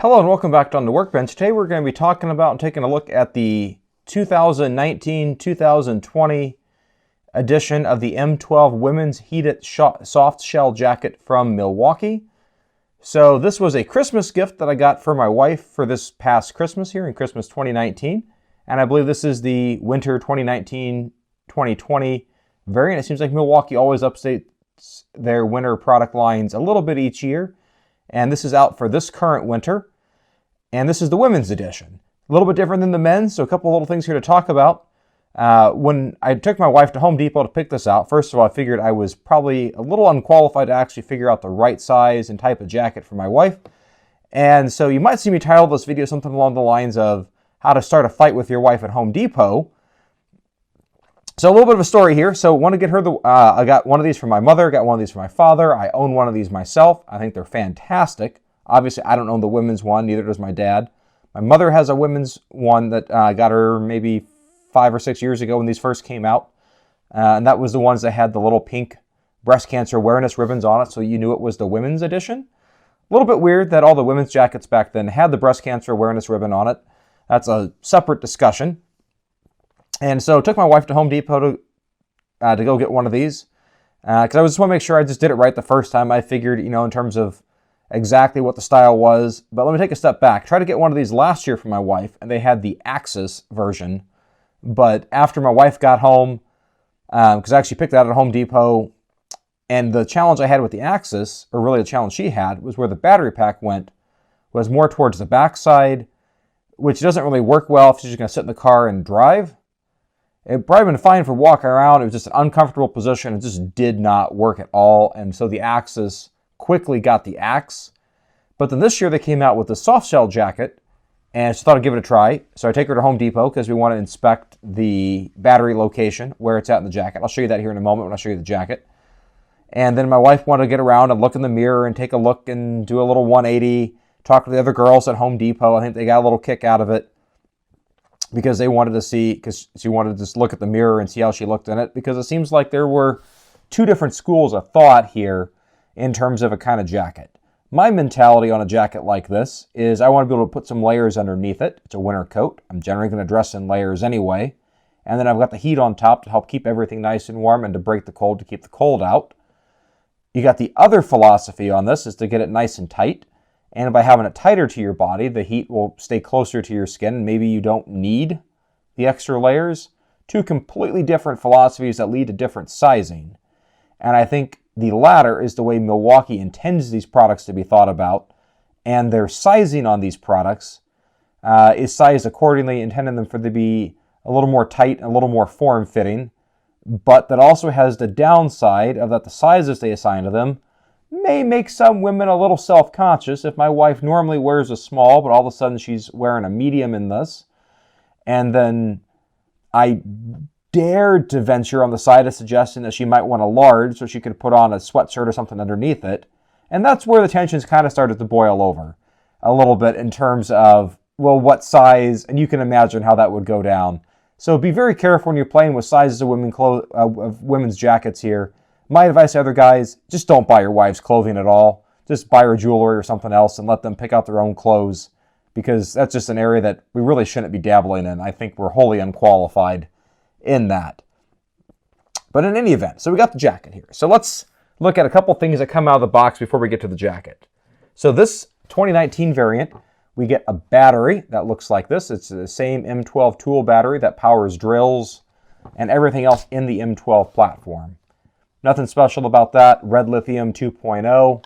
Hello and welcome back to On the Workbench. Today we're going to be talking about and taking a look at the 2019-2020 edition of the M12 Women's Heated Softshell Jacket from Milwaukee. So this was a Christmas gift that I got for my wife for this past Christmas here in Christmas 2019. And I believe this is the winter 2019-2020 variant. It seems like Milwaukee always updates their winter product lines a little bit each year. And this is out for this current winter. And this is the women's edition. A little bit different than the men's, so a couple of little things here to talk about. When I took my wife to Home Depot to pick this out, first of all, I figured I was probably a little unqualified to actually figure out the right size and type of jacket for my wife. And so you might see me title this video something along the lines of how to start a fight with your wife at Home Depot. So a little bit of a story here. So I want to get her I got one of these for my mother, got one of these for my father. I own one of these myself. I think they're fantastic. Obviously, I don't own the women's one, neither does my dad. My mother has a women's one that I got her maybe 5 or 6 years ago when these first came out. And that was the ones that had the little pink breast cancer awareness ribbons on it, so you knew it was the women's edition. A little bit weird that all the women's jackets back then had the breast cancer awareness ribbon on it. That's a separate discussion. And so I took my wife to Home Depot to go get one of these. Because I just want to make sure I just did it right the first time. I figured, in terms of exactly what the style was. But let me take a step back. Tried to get one of these last year for my wife, and they had the Axis version. But after my wife got home, because I actually picked that at Home Depot, and the challenge I had with the Axis, or really the challenge she had, was where the battery pack went, was more towards the backside, which doesn't really work well if you're just going to sit in the car and drive. It probably been fine for walking around. It was just an uncomfortable position. It just did not work at all. And so the Axis quickly got the axe. But then this year they came out with the Softshell jacket, and I just thought I'd give it a try. So I take her to Home Depot because we want to inspect the battery location, where it's at in the jacket. I'll show you that here in a moment when I show you the jacket. And then my wife wanted to get around and look in the mirror and take a look and do a little 180, talk to the other girls at Home Depot. I think they got a little kick out of it because they wanted to see, because she wanted to just look at the mirror and see how she looked in it, because it seems like there were two different schools of thought here in terms of a kind of jacket. My mentality on a jacket like this is I want to be able to put some layers underneath it. It's a winter coat. I'm generally going to dress in layers anyway. And then I've got the heat on top to help keep everything nice and warm and to break the cold, to keep the cold out. You got the other philosophy on this is to get it nice and tight. And by having it tighter to your body, the heat will stay closer to your skin. And maybe you don't need the extra layers. Two completely different philosophies that lead to different sizing. And I think the latter is the way Milwaukee intends these products to be thought about, and their sizing on these products is sized accordingly, intending them for them to be a little more tight and a little more form-fitting, but that also has the downside of that the sizes they assign to them may make some women a little self-conscious. If my wife normally wears a small, but all of a sudden she's wearing a medium in this, and then I dared to venture on the side of suggesting that she might want a large so she could put on a sweatshirt or something underneath it. And that's where the tensions kind of started to boil over a little bit in terms of, well, what size, and you can imagine how that would go down. So be very careful when you're playing with sizes of women's jackets here. My advice to other guys, just don't buy your wife's clothing at all. Just buy her jewelry or something else and let them pick out their own clothes, because that's just an area that we really shouldn't be dabbling in. I think we're wholly unqualified in that. But in any event, so we got the jacket here. So let's look at a couple things that come out of the box before we get to the jacket. So this 2019 variant, we get a battery that looks like this. It's the same M12 tool battery that powers drills and everything else in the M12 platform. Nothing special about that. Red lithium 2.0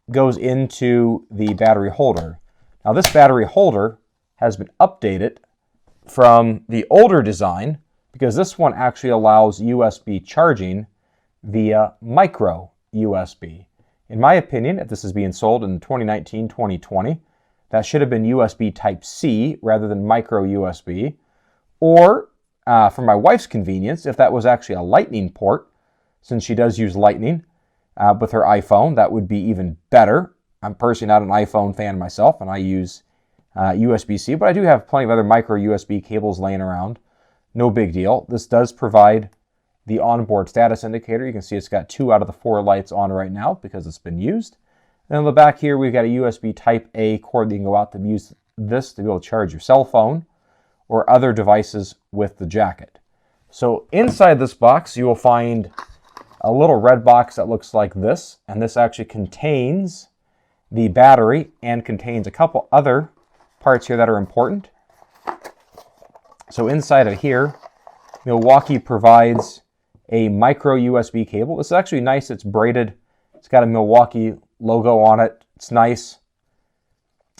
goes into the battery holder. Now this battery holder has been updated from the older design, because this one actually allows USB charging via micro USB. In my opinion, if this is being sold in 2019-2020, that should have been USB Type-C rather than micro USB. Or, for my wife's convenience, if that was actually a Lightning port, since she does use Lightning with her iPhone, that would be even better. I'm personally not an iPhone fan myself, and I use USB-C, but I do have plenty of other micro USB cables laying around. No big deal. This does provide the onboard status indicator. You can see it's got 2 out of the 4 lights on right now because it's been used. And on the back here, we've got a USB Type-A cord that you can go out to use this to be able to charge your cell phone or other devices with the jacket. So inside this box, you will find a little red box that looks like this, and this actually contains the battery and contains a couple other parts here that are important. So inside of here, Milwaukee provides a micro USB cable. This is actually nice. It's braided. It's got a Milwaukee logo on it. It's nice.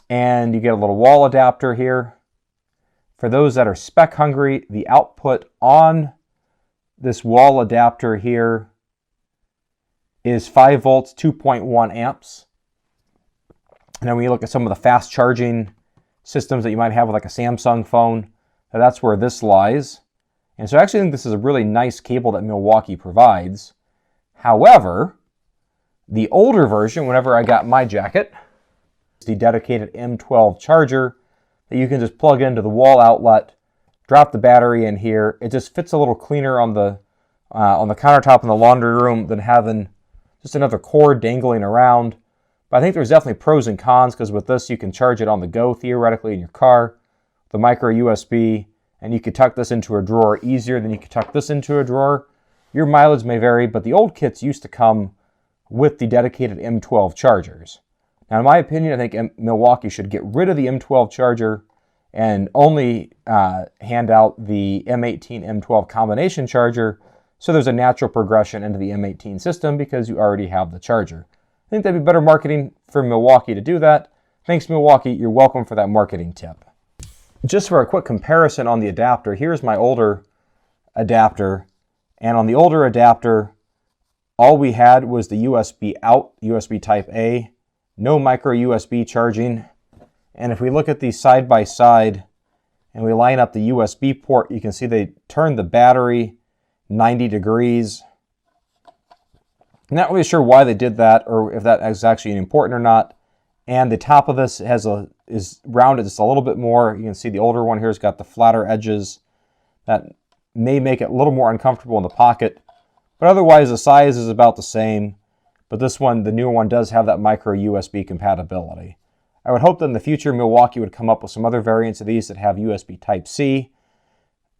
And you get a little wall adapter here. For those that are spec hungry, the output on this wall adapter here is 5 volts, 2.1 amps. And then when you look at some of the fast charging systems that you might have with like a Samsung phone, that's where this lies. And so I actually think this is a really nice cable that Milwaukee provides. However, the older version, whenever I got my jacket, is the dedicated M12 charger that you can just plug into the wall outlet, drop the battery in here. It just fits a little cleaner on the countertop in the laundry room than having just another cord dangling around. But I think there's definitely pros and cons, because with this you can charge it on the go theoretically in your car, the micro USB, and you could tuck this into a drawer easier than you could tuck this into a drawer. Your mileage may vary, but the old kits used to come with the dedicated M12 chargers. Now, in my opinion, I think Milwaukee should get rid of the M12 charger and only hand out the M18 M12 combination charger, so there's a natural progression into the M18 system because you already have the charger. I think that'd be better marketing for Milwaukee to do that. Thanks, Milwaukee. You're welcome for that marketing tip. Just for a quick comparison on the adapter, here's my older adapter. And on the older adapter, all we had was the USB out, USB Type-A, no micro USB charging. And if we look at these side by side and we line up the USB port, you can see they turn the battery 90 degrees. I'm not really sure why they did that or if that is actually important or not. And the top of this is rounded just a little bit more. You can see the older one here has got the flatter edges. That may make it a little more uncomfortable in the pocket. But otherwise, the size is about the same. But this one, the newer one, does have that micro USB compatibility. I would hope that in the future, Milwaukee would come up with some other variants of these that have USB Type-C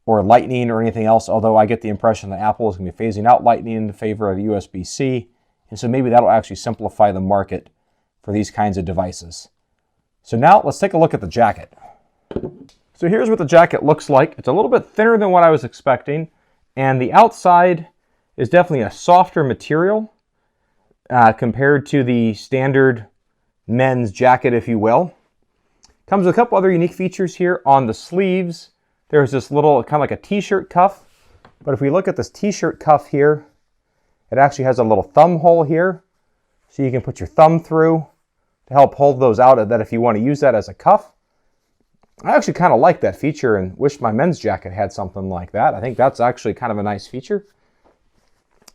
or Lightning or anything else, although I get the impression that Apple is going to be phasing out Lightning in favor of USB-C, and so maybe that'll actually simplify the market for these kinds of devices. So now let's take a look at the jacket. So here's what the jacket looks like. It's a little bit thinner than what I was expecting, and the outside is definitely a softer material compared to the standard men's jacket, if you will. Comes with a couple other unique features here on the sleeves. There's this little kind of like a t-shirt cuff, but if we look at this t-shirt cuff here, it actually has a little thumb hole here, so you can put your thumb through to help hold those out, that if you want to use that as a cuff. I actually kind of like that feature and wish my men's jacket had something like that. I think that's actually kind of a nice feature.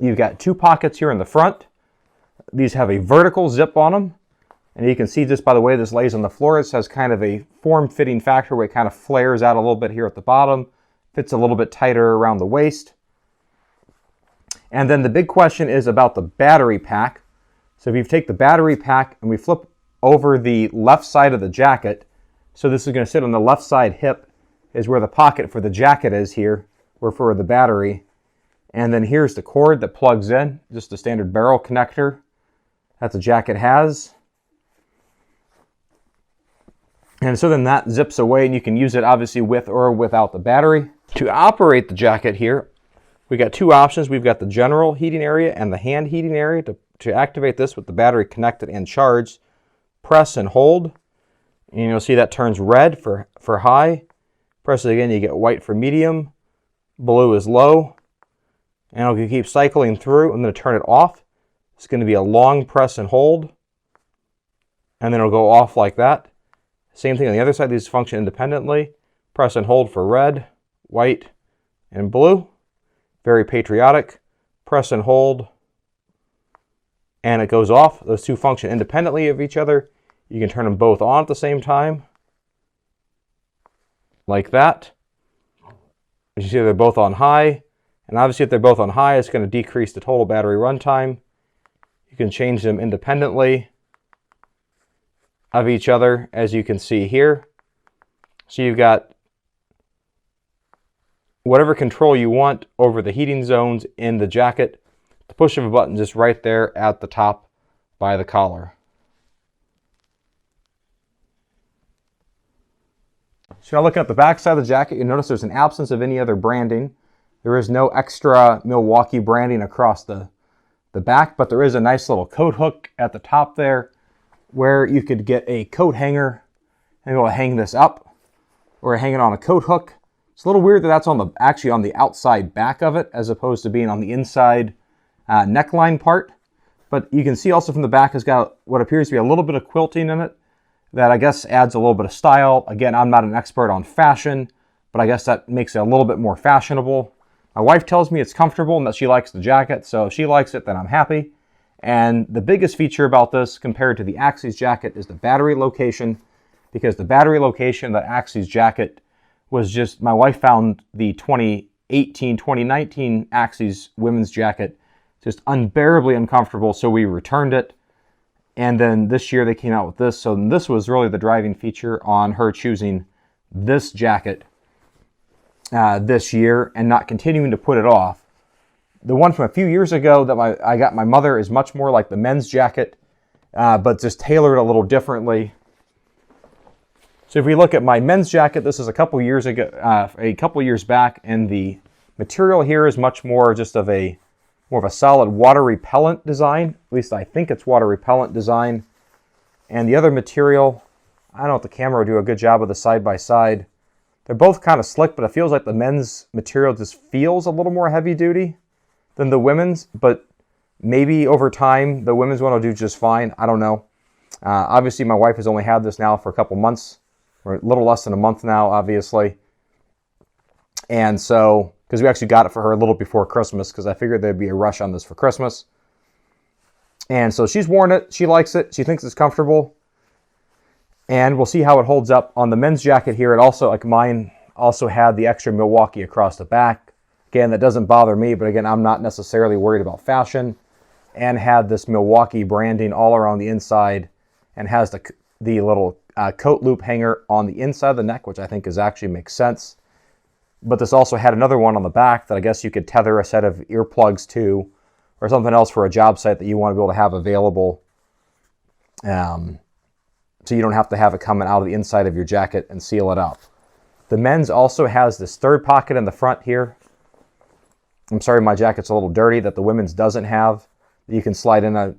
You've got 2 pockets here in the front. These have a vertical zip on them. And you can see just by the way this lays on the floor, this has kind of a form-fitting factor where it kind of flares out a little bit here at the bottom, fits a little bit tighter around the waist. And then the big question is about the battery pack. So if you take the battery pack and we flip over the left side of the jacket, so this is going to sit on the left side hip, is where the pocket for the jacket is here, or for the battery. And then here's the cord that plugs in, just a standard barrel connector that the jacket has. And so then that zips away and you can use it obviously with or without the battery. To operate the jacket here, we got 2 options. We've got the general heating area and the hand heating area. To activate this with the battery connected and charged, press and hold. And you'll see that turns red for high. Press it again, you get white for medium. Blue is low. And it'll keep cycling through. I'm going to turn it off. It's going to be a long press and hold. And then it'll go off like that. Same thing on the other side. These function independently. Press and hold for red, white, and blue. Very patriotic. Press and hold. And it goes off. Those 2 function independently of each other. You can turn them both on at the same time. Like that. As you see, they're both on high. And obviously if they're both on high, it's going to decrease the total battery runtime. You can change them independently. of each other, as you can see here. So you've got whatever control you want over the heating zones in the jacket. The push of a button just right there at the top by the collar. So now looking at the back side of the jacket, you notice there's an absence of any other branding. There is no extra Milwaukee branding across the back, but there is a nice little coat hook at the top there where you could get a coat hanger and be able to hang this up or hang it on a coat hook. It's a little weird that that's actually on the outside back of it as opposed to being on the inside neckline part. But you can see also from the back it's got what appears to be a little bit of quilting in it that I guess adds a little bit of style. Again, I'm not an expert on fashion, but I guess that makes it a little bit more fashionable. My wife tells me it's comfortable and that she likes the jacket, so if she likes it, then I'm happy. And the biggest feature about this compared to the Axis jacket is the battery location, because the battery location of the Axis jacket was just, my wife found the 2018, 2019 Axis women's jacket just unbearably uncomfortable, so we returned it. And then this year they came out with this, so this was really the driving feature on her choosing this jacket this year and not continuing to put it off. The one from a few years ago that I got my mother is much more like the men's jacket, but just tailored a little differently. So if we look at my men's jacket, this is a couple years ago, a couple years back, and the material here is much more just of a solid water repellent design. At least I think it's water repellent design. And the other material, I don't know if the camera will do a good job of the side by side. They're both kind of slick, but it feels like the men's material just feels a little more heavy duty than the women's, but maybe over time the women's one will do just fine. I don't know. Obviously my wife has only had this now for a couple months, or a little less than a month now, obviously. And so, because we actually got it for her a little before Christmas, because I figured there'd be a rush on this for Christmas. And so she's worn it, she likes it, she thinks it's comfortable. And we'll see how it holds up. On the men's jacket here, it also, like mine, also had the extra Milwaukee across the back. Again, that doesn't bother me, but again, I'm not necessarily worried about fashion. And had this Milwaukee branding all around the inside, and has the little coat loop hanger on the inside of the neck, which I think actually makes sense. But this also had another one on the back that I guess you could tether a set of earplugs to, or something else for a job site that you want to be able to have available. So you don't have to have it coming out of the inside of your jacket and seal it up. The men's also has this third pocket in the front here. I'm sorry, my jacket's a little dirty, that the women's doesn't have. You can slide in a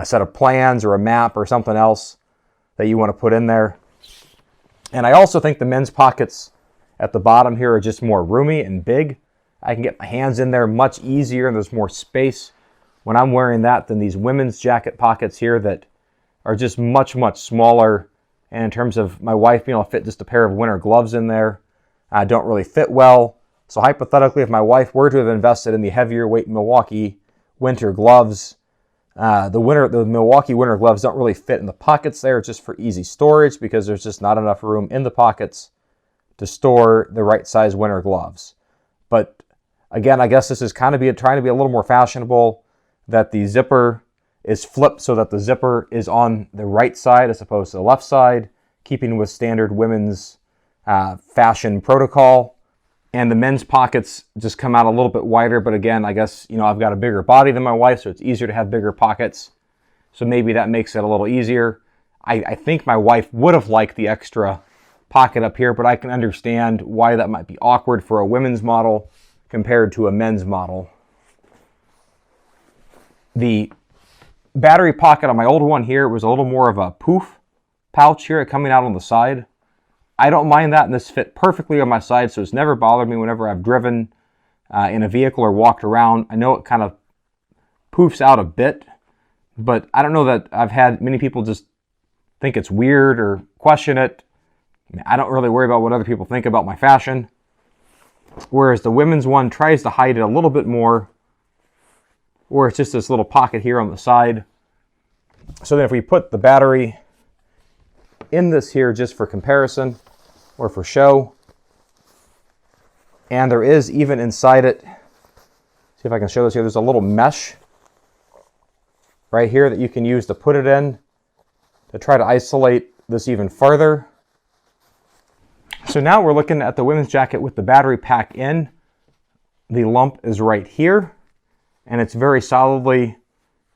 set of plans or a map or something else that you want to put in there. And I also think the men's pockets at the bottom here are just more roomy and big. I can get my hands in there much easier, and there's more space when I'm wearing that than these women's jacket pockets here that are just much, much smaller. And in terms of my wife being able to fit just a pair of winter gloves in there, don't really fit well. So hypothetically, if my wife were to have invested in the heavier weight Milwaukee winter gloves, the Milwaukee winter gloves don't really fit in the pockets there, just for easy storage, because there's just not enough room in the pockets to store the right size winter gloves. But again, I guess this is kind of trying to be a little more fashionable, that the zipper is flipped so that the zipper is on the right side as opposed to the left side, keeping with standard women's fashion protocol. And the men's pockets just come out a little bit wider, but again, I guess, I've got a bigger body than my wife, so it's easier to have bigger pockets. So maybe that makes it a little easier. I think my wife would have liked the extra pocket up here, but I can understand why that might be awkward for a women's model compared to a men's model. The battery pocket on my old one here was a little more of a poof pouch here coming out on the side. I don't mind that, and this fit perfectly on my side, so it's never bothered me whenever I've driven in a vehicle or walked around. I know it kind of poofs out a bit, but I don't know that I've had many people just think it's weird or question it. I don't really worry about what other people think about my fashion. Whereas the women's one tries to hide it a little bit more, or it's just this little pocket here on the side. So then if we put the battery in this here just for comparison or for show, and there is even inside it, see if I can show this here, there's a little mesh right here that you can use to put it in to try to isolate this even further. So now we're looking at the women's jacket with the battery pack in. The lump is right here, and it's very solidly,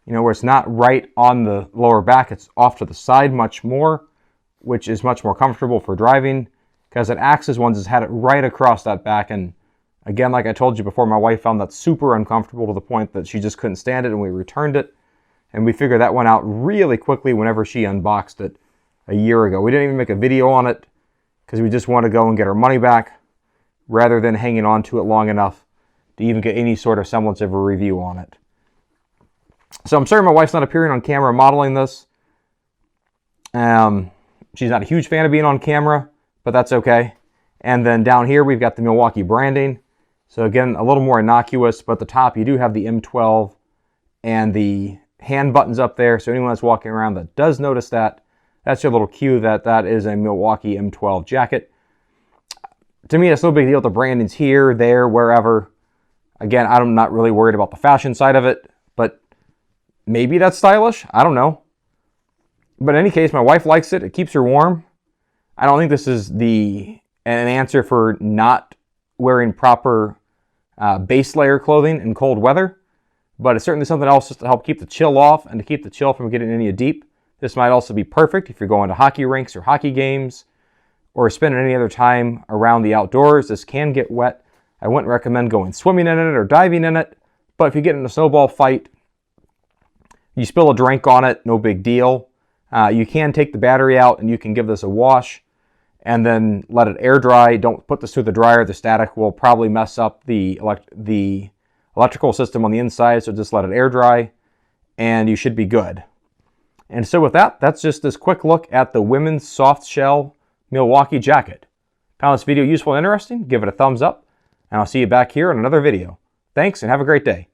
where it's not right on the lower back, it's off to the side much more, which is much more comfortable for driving, because at Axis ones has had it right across that back. And again, like I told you before, my wife found that super uncomfortable to the point that she just couldn't stand it, and we returned it. And we figured that went out really quickly whenever she unboxed it a year ago. We didn't even make a video on it because we just want to go and get our money back rather than hanging on to it long enough to even get any sort of semblance of a review on it. So I'm sorry my wife's not appearing on camera modeling this. She's not a huge fan of being on camera, but that's okay. And then down here we've got the Milwaukee branding. So again, a little more innocuous, but at the top you do have the M12 and the hand buttons up there. So anyone that's walking around that does notice that, that's your little cue that that is a Milwaukee M12 jacket. To me, it's no big deal. The branding's here, there, wherever. Again, I'm not really worried about the fashion side of it, but maybe that's stylish. I don't know. But in any case, my wife likes it. It keeps her warm. I don't think this is an answer for not wearing proper base layer clothing in cold weather, but it's certainly something else just to help keep the chill off and to keep the chill from getting any deep. This might also be perfect if you're going to hockey rinks or hockey games or spending any other time around the outdoors. This can get wet. I wouldn't recommend going swimming in it or diving in it, but if you get in a snowball fight, you spill a drink on it, no big deal. You can take the battery out and you can give this a wash and then let it air dry. Don't put this through the dryer. The static will probably mess up the electrical system on the inside, so just let it air dry and you should be good. And so with that, that's just this quick look at the women's soft shell Milwaukee jacket. Found this video useful and interesting? Give it a thumbs up, and I'll see you back here in another video. Thanks and have a great day.